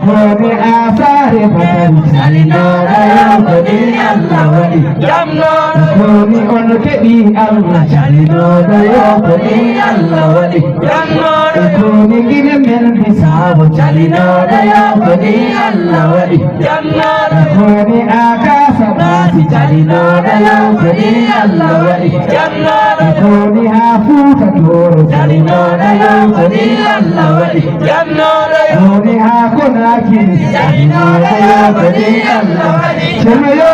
kone asare batari jalino dayo kone Allah wali kone on keɓi Allah jalino dayo kone Allah wali kone gine men bisabo jalino dayo kone Allah wali kone akasa bati jalino dayo kone Allah wali kone hafuta doro jalino dayo kone Allah wali kone hakuna kini jalino dayo kone Allah wali shemayo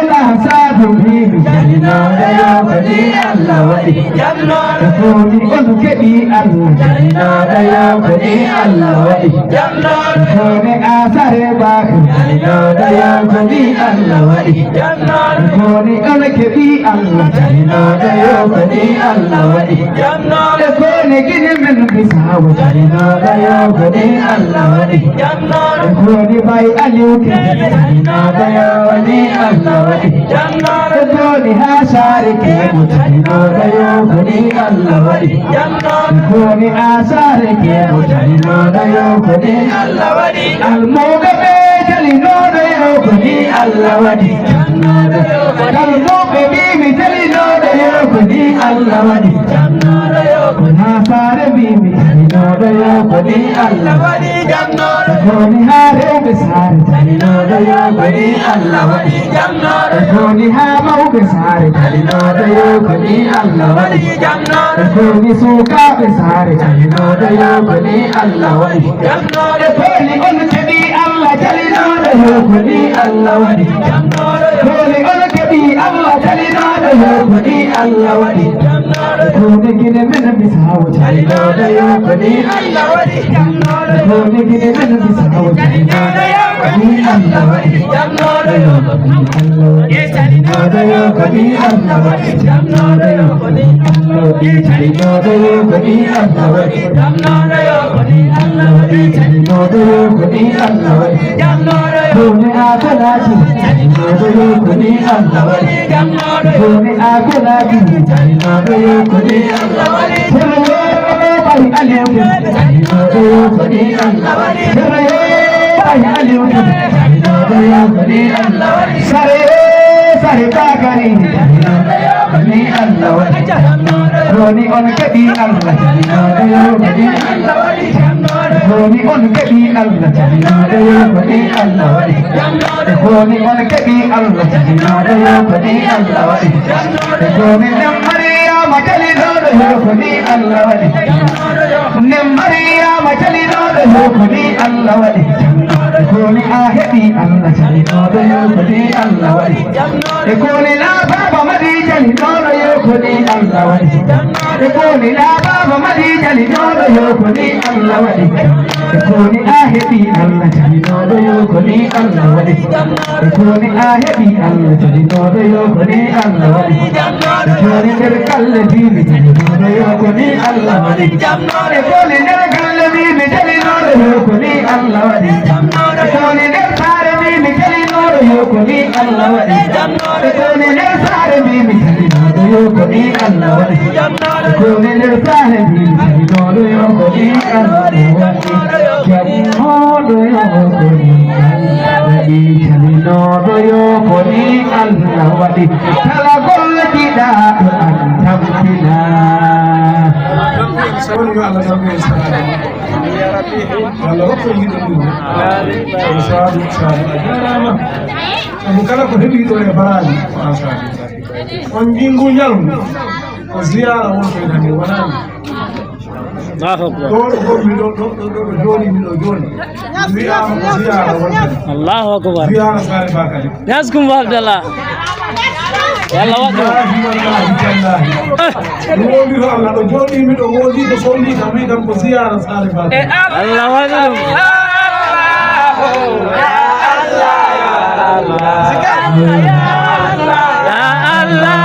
la sadu bibi jalino dayo kone Allah wali kone on keɓi Allah jalino dayo kone Allah wali kone asare baki jalino dayo kone Allah wali kone on keɓi Allah jalino dayo kone Allah wali kone gine men bisawo jalino dayo kone Allah wali kone bay aliu keɓi jalino dayo kone Allah wali kone ha sare keɓo jalino dayo kone Allah wali kone asare keɓo jalino dayo kone Allah wali almoga ɓe jalino dayo kone Allah wali almoɓe mbimi jalino dayo kone Allah wali ha sare mbimi jalino dayo kone Allah wali kone ha rewɓe sare jalino dayo kone Allah wali kone ha mawɓe sare jalino dayo kone Allah wali kone sukaɓe sare jalino dayo kone Allah wali kone on keɓi Allah jalino dayo kone Allah wali kone on keɓi Allah jalino dayo kone Allah wali kone gine men bisawo jalino dayo kone Allah wali kone gine men bisawo jalino dayo kone Allah wali jalino dayo kone Allah wali jalino dayo kone Allah wali jalino dayo kone Allah wali jalino dayo kone Allah wali kone akalaki jalino dayo kone Allah wali kone akalaki jalino dayo kone Allah wali bay aliu jalino dayo kone Allah wali bay aliu jalino dayo kone Allah wali sare sare bagari jalino dayo kone Allah wali kone on keɓi Allah jalino dayo kone Allah wali kone on keɓi Allah jalino dayo kone Allah wali kone on keɓi Allah jalino dayo kone Allah wali kone nem Maryama jalino dayo kone Allah wali nem Maryama jalino dayo kone Allah wali kone a heɓi Allah jalino dayo kone Allah wali kone la baba madi jalino dayo kone Allah wali kone la baba madi jalino dayo kone Allah wali kone a heɓi Allah jalino dayo kone Allah wali kone a heɓi Allah jalino dayo kone Allah wali kone nder kalle bibi jalino dayo kone Allah wali kone nder kalle bibi jalino dayo kone Allah wali kone nder sare bibi jalino dayo kone Allah wali kone nder sare bibi jalino dayo kone Allah wali kone nder sare bibi jalino dayo kone Allah wali jalino dayo kone Allah wali jalino dayo kone Allah wali kala golleɗiɗa ɗo an tampina sawni yo Allah tan koye saare Allah hokko yiɗo ɗum sadu sadu a jarama sabu kala ko heɓi ɗo e baraji ko an sadu on jingu ñalngu ko ziyara wonto en hande wonani ɗo ɗo gonmi ɗo joni miɗo joni wiyama ko ziyara wonto Allahu akbar ziyara sare bakari yaskum Abdallah yalla waɗɗo mi wondiro Allah ɗo joɗimi ɗo woodi ko solli kam wi kam ko ziyara sare bakari Allah waɗi ɗum Allah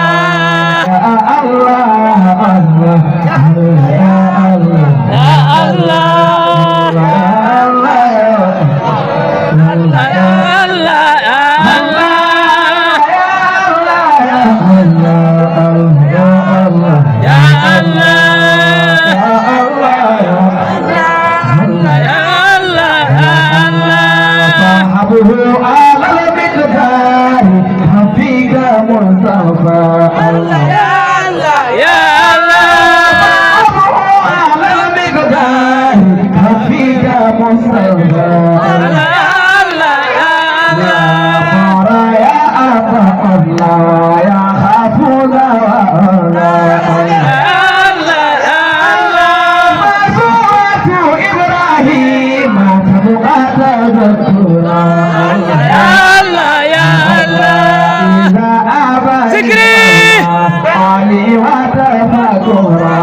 صحابه على المقدار حفيق مصطفى الله يا الله يا الله على المقدار حفيق مصطفى الله يا الله يا حافظ إبراهيم تبقى تذكرا علي وتفكرا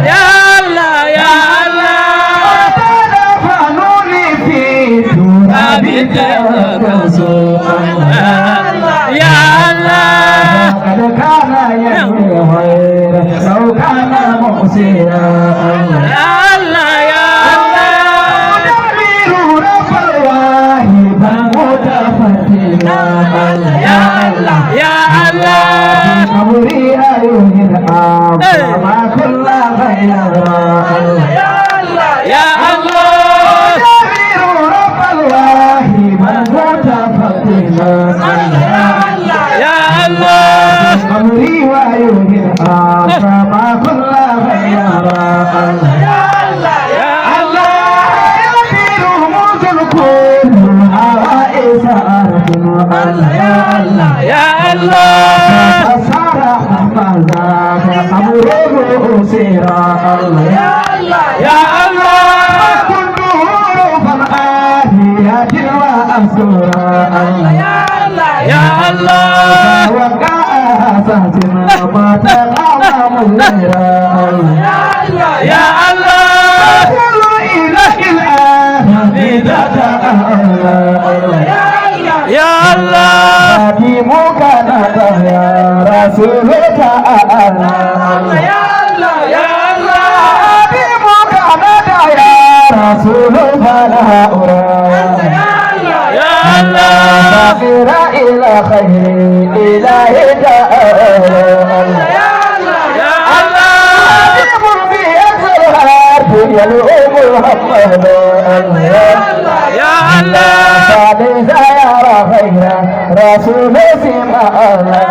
يا الله يا الله تدفنوني في تراب الرسول يا الله قد كان ينوي خير لو كان محسنا يا الله يا الله تدبير رب الواهب متفتنا يا الله يا الله قبري أيوه الآب ما كل غيرا يا الله يا الله تدبير رب الواهب متفتنا يا الله قبري وأيوه الآب ما كل غيرا يا الله يا الله يغفر موت الكل حوائس أرضنا يا الله يا الله فصار حفظك قبره سيرا يا الله يا الله كل حروفا آهية وأسرا يا الله يا الله وقع أساسنا ما تقام الليرا يا الله يا الله كل إله الآن ذات أهلا يا الله يا الله خادمك نادى يا رسول تعالى يا الله يا الله خادمك نادى يا رسول فلا أرى يا الله يا الله فاخر إلى خير إله تعالى يا الله يا الله خادم في أسرار يلوم محمد يا الله يا الله فليس يرى خير رسول سمعنا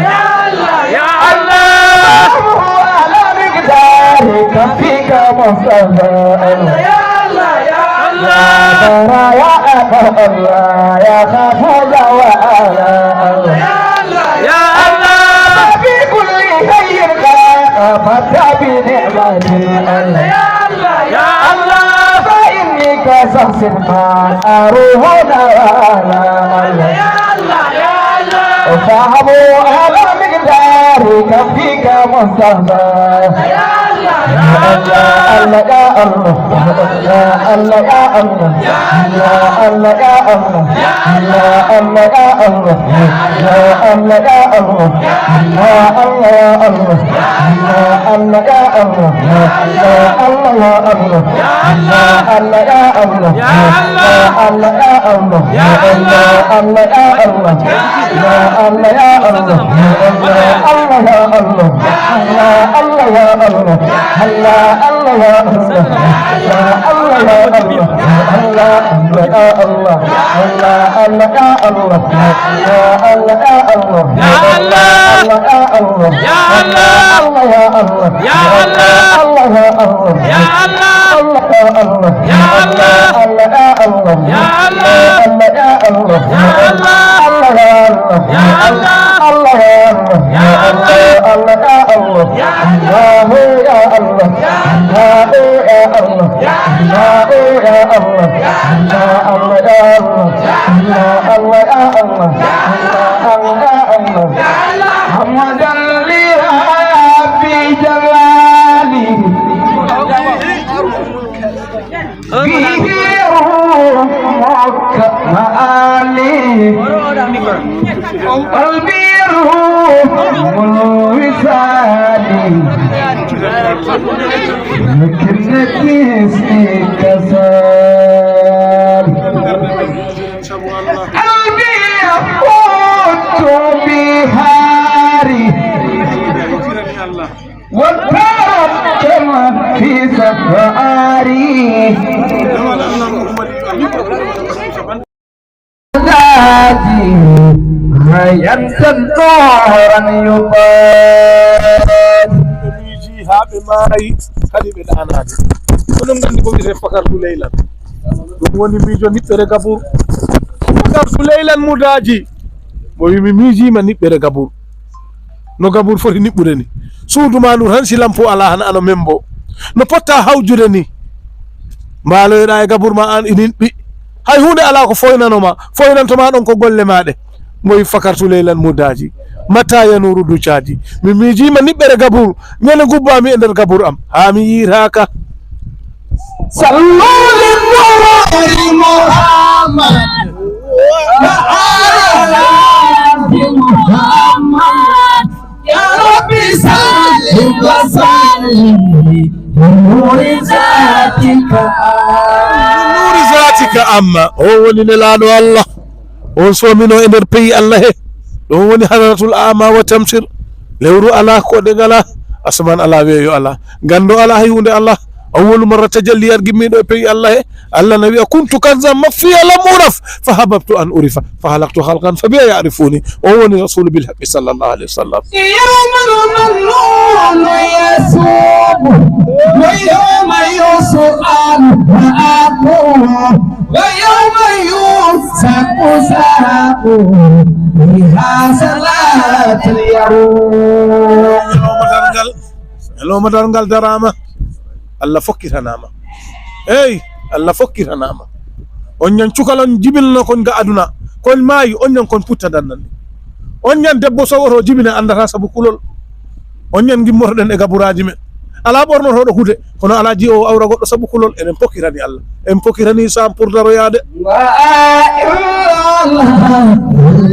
يا الله يا الله على مقدارك فيك مصطفى يا الله يا الله ترى يا أبا الله يا خفوز وآلا يا الله يا الله في كل خير قامت بنعمة الله يا الله يا الله فإني كشخص ما أروه نوالا يا الله يا الله فهموا على مقدارك فيك مصطفى يا الله يا الله يا الله يا الله يا الله يا الله يا الله يا الله يا الله يا الله يا الله يا الله يا الله يا الله يا الله يا الله يا الله يا الله الله يا الله يا الله الله يا الله يا الله الله يا الله يا الله يا الله الله يا الله الله يا الله الله الله يا الله يا الله يا الله الله يا الله الله الله يا الله يا الله يا الله يا الله الله يا الله يا الله الله يا الله يا الله الله يا الله يا الله الله يا الله يا الله الله يا الله يا الله الله يا الله يا الله الله يا الله يا الله الله يا الله يا الله الله يا الله يا الله يا الله الله يا الله يا الله يا الله الله يا الله الله يا الله الله يا الله حمدا لربي جلاله به روحك معاني قلبي روح وسالي لكنك اسمك سال قلبي يفوت بهاري وتركم في سفاري ناجي ينسى نورا يباد miji haɓe maayi kadi ɓe ɗanaade onon nganndi ko wiyete Fakardu Leylan ɗum woni miijo niɓɓere Gabur Fakardu Leylan Mudaaji mo wimi miijiima niɓɓere Gabur no Gabur foti niɓɓude ni suudu ma ndu tan si lampo alaa han ano membo no potta hawjude ni mbaaloyɗa e Gabur ma an inin ɓi hay hunde alaa ko foynanoma foynantoma ɗon ko golle maɗe mo wi Fakardu Leylan Mudaaji mata yanuru ducaji mi miijima niɓɓere Gabur ñande gubbami e nder Gabur am ha mi yiiraka صلوا للنور محمد وعلى محمد يا ربي صل وسلم بنور ذاتك nuri zatika amma o woni nelaɗo Allah on somino e nder pays Allah he ɗon woni hadratul ama wa tamsir lewru ala koɗe ngala asman ala weeyo ala gando ala hay hunde Allah awwalu marra tajalliyat gimmiɗo e pays Allah he Allah na wiya kuntu kanzan mafiya lam uraf fa hababtu an urifa fa halaktu halqan fa biya yarifuni o woni rasul bil haqqi sallallahu alaihi wasallam يوم المنون يسوب ويوم يسأل وأقول ويوم يسحق ساق بها صلاة اليوم eloma dargal darama Allah fokkitanama ey Allah fokkitanama on ñan cukalon jibilno kon ga aduna kon maayi on ñan kon putta dannan on ñan debbo sowoto jibina andata sabu kulol on ñan gimmorɗen e gaburaji men ala ɓornotoɗo hude kono ala ji o awra goɗɗo sabu kulol enen pokkirani Allah en pokkirani sam pour daroyade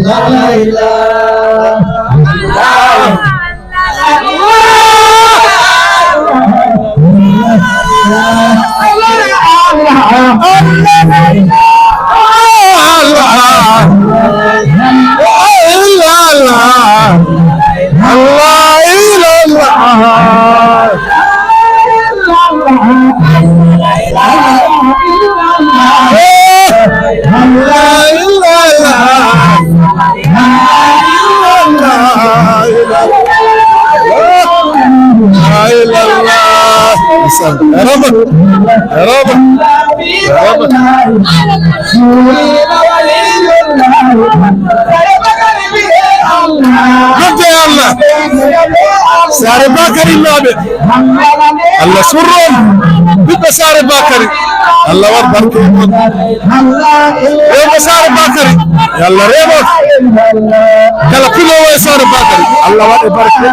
لا إله Sare Bakary naɓe Allah surron ɓiɓɓe Sare Bakary Allah wat barke rewɓe Sare Bakary Allah remoto kala pilowo e Sare Bakary Allah waɗe barke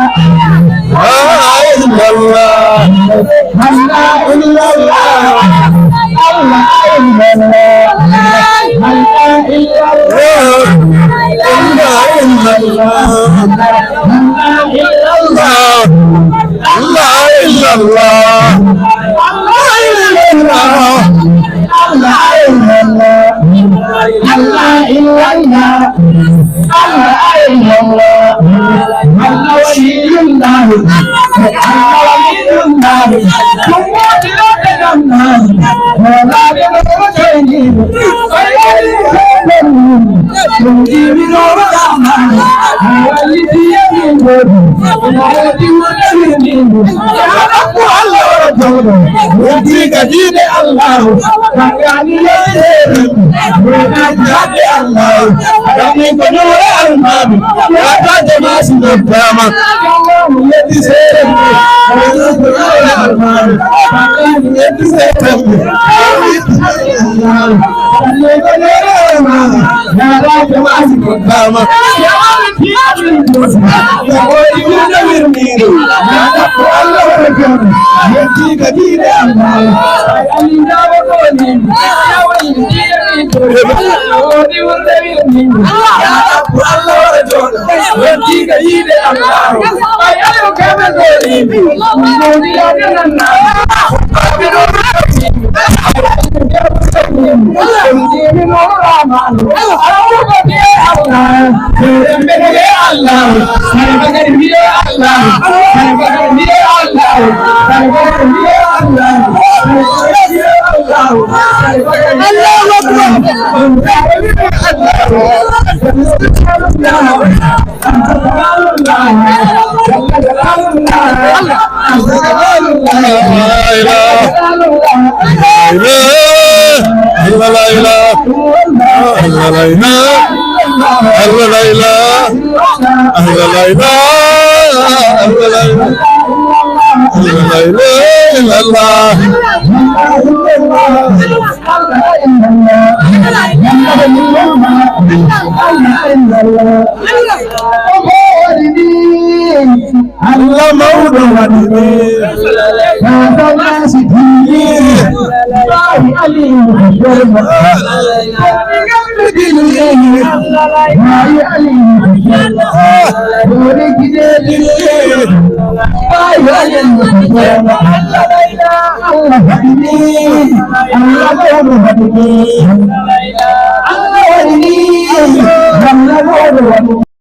Allah maudu wadini